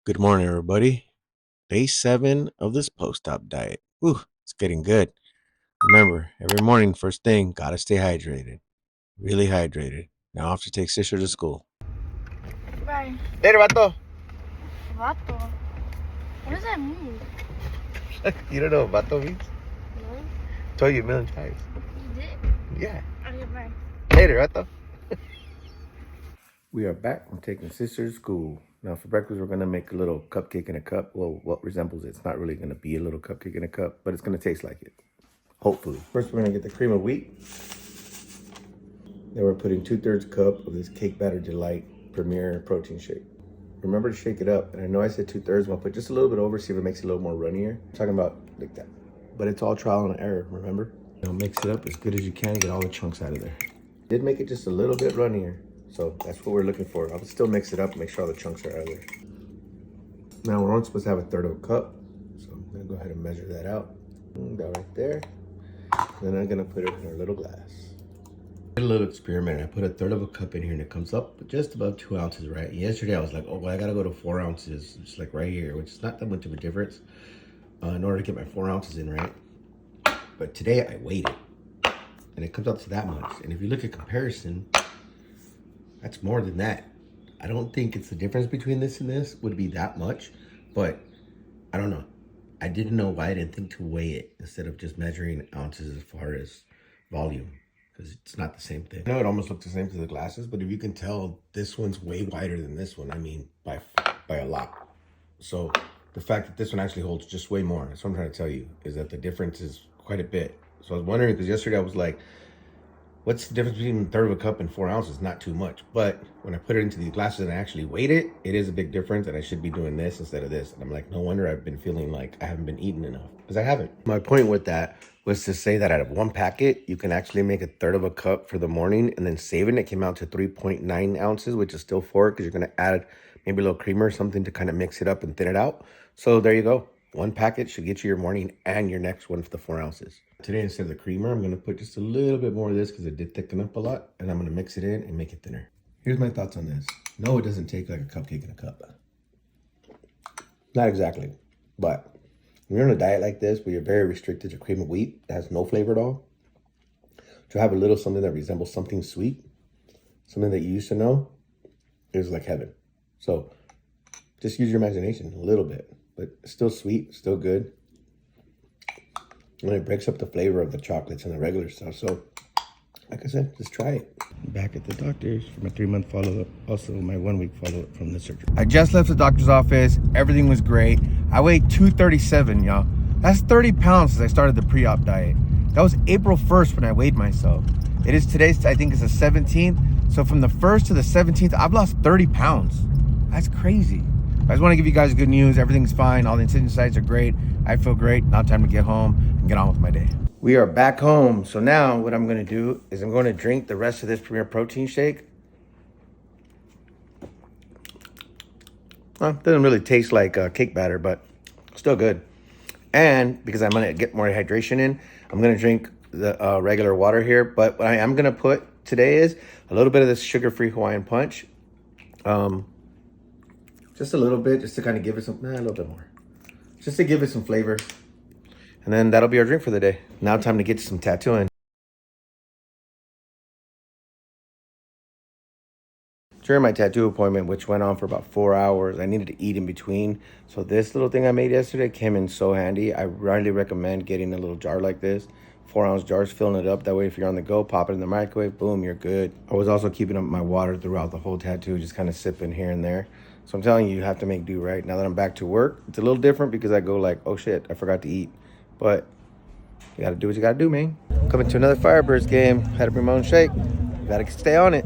Good morning, everybody. Day 7 of this post-op diet. Whew, it's getting good. Remember, every morning, first thing, gotta stay hydrated. Really hydrated. Now off to take sister to school. Bye. Later, vato. Vato? What does that mean? You don't know what vato means? No. Told you a million times. You did? Yeah. Okay, bye. Later, vato. We are back from taking sister to school. Now for breakfast, we're gonna make a little cupcake in a cup. Well, what resembles it. It's not really gonna be a little cupcake in a cup, but it's gonna taste like it. Hopefully. First, we're gonna get the cream of wheat. Then we're putting 2/3 cup of this Cake Batter Delight Premier Protein Shake. Remember to shake it up. And I know I said 2/3, I'm gonna put just a little bit over, see if it makes it a little more runnier. I'm talking about like that. But it's all trial and error, remember? Now mix it up as good as you can, get all the chunks out of there. Did make it just a little bit runnier. So that's what we're looking for. I'll still mix it up, make sure all the chunks are out of there. Now we're only supposed to have 1/3 cup. So I'm gonna go ahead and measure that out. That right there. Then I'm gonna put it in our little glass. Did a little experiment. I put 1/3 cup in here and it comes up just about 2 ounces, right? Yesterday I was like, oh, well, I gotta go to 4 ounces, just like right here, which is not that much of a difference in order to get my 4 ounces in, right? But today I weighed it and it comes up to that much. And if you look at comparison, that's more than that. I don't think it's the difference between this and this would be that much, but I don't know. I didn't know why I didn't think to weigh it instead of just measuring ounces as far as volume, because it's not the same thing. I know it almost looks the same to the glasses, but if you can tell, this one's way wider than this one. I mean, by a lot. So the fact that this one actually holds just way more, that's what I'm trying to tell you, is that the difference is quite a bit. So I was wondering, because yesterday I was like, what's the difference between 1/3 cup and 4 ounces? Not too much. But when I put it into these glasses and I actually weighed it, it is a big difference, and I should be doing this instead of this. And I'm like, no wonder I've been feeling like I haven't been eating enough, because I haven't. My point with that was to say that out of one packet, you can actually make 1/3 cup for the morning, and then saving it came out to 3.9 ounces, which is still 4, because you're going to add maybe a little creamer or something to kind of mix it up and thin it out. So there you go. One packet should get you your morning and your next one for the 4 ounces. Today, instead of the creamer, I'm going to put just a little bit more of this because it did thicken up a lot. And I'm going to mix it in and make it thinner. Here's my thoughts on this. No, it doesn't take like a cupcake in a cup. Not exactly. But when you're on a diet like this, where you're very restricted to cream of wheat, that has no flavor at all, to have a little something that resembles something sweet, something that you used to know, is like heaven. So just use your imagination a little bit. But it's still sweet, still good. And it breaks up the flavor of the chocolates and the regular stuff. So, like I said, just try it. Back at the doctor's for my 3-month follow-up. Also, my 1-week follow-up from the surgery. I just left the doctor's office. Everything was great. I weighed 237, y'all. That's 30 pounds since I started the pre-op diet. That was April 1st when I weighed myself. It is today's, I think it's the 17th. So from the 1st to the 17th, I've lost 30 pounds. That's crazy. I just want to give you guys good news. Everything's fine. All the incision sites are great. I feel great. Now time to get home and get on with my day. We are back home. So now what I'm going to do is I'm going to drink the rest of this Premier Protein Shake. Well, it doesn't really taste like cake batter, but still good. And because I'm going to get more hydration in, I'm going to drink the regular water here. But what I am going to put today is a little bit of this sugar-free Hawaiian Punch. Just a little bit, just to kind of give it some, a little bit more. Just to give it some flavor. And then that'll be our drink for the day. Now time to get some tattooing. During my tattoo appointment, which went on for about 4 hours, I needed to eat in between. So this little thing I made yesterday came in so handy. I highly recommend getting a little jar like this. 4-ounce jars, filling it up. That way, if you're on the go, pop it in the microwave, boom, you're good. I was also keeping up my water throughout the whole tattoo, just kind of sipping here and there. So I'm telling you, you have to make do, right? Now that I'm back to work, it's a little different because I go like, oh shit, I forgot to eat. But you gotta do what you gotta do, man. Coming to another Firebirds game. Had to bring my own shake. Gotta stay on it.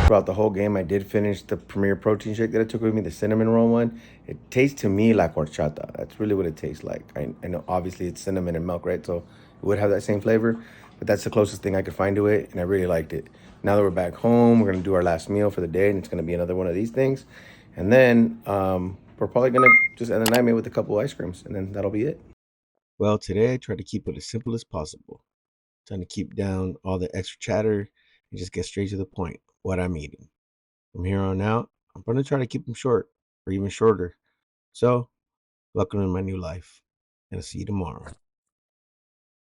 Throughout the whole game, I did finish the Premier Protein shake that I took with me, the cinnamon roll one. It tastes to me like horchata. That's really what it tastes like. I know obviously it's cinnamon and milk, right? So it would have that same flavor, but that's the closest thing I could find to it, and I really liked it. Now that we're back home, we're gonna do our last meal for the day, and it's gonna be another one of these things. And then we're probably gonna just end the night maybe with a couple ice creams, and then that'll be it. Well, today I tried to keep it as simple as possible. Trying to keep down all the extra chatter and just get straight to the point, what I'm eating. From here on out, I'm going to try to keep them short or even shorter. So, welcome to my new life, and I'll see you tomorrow.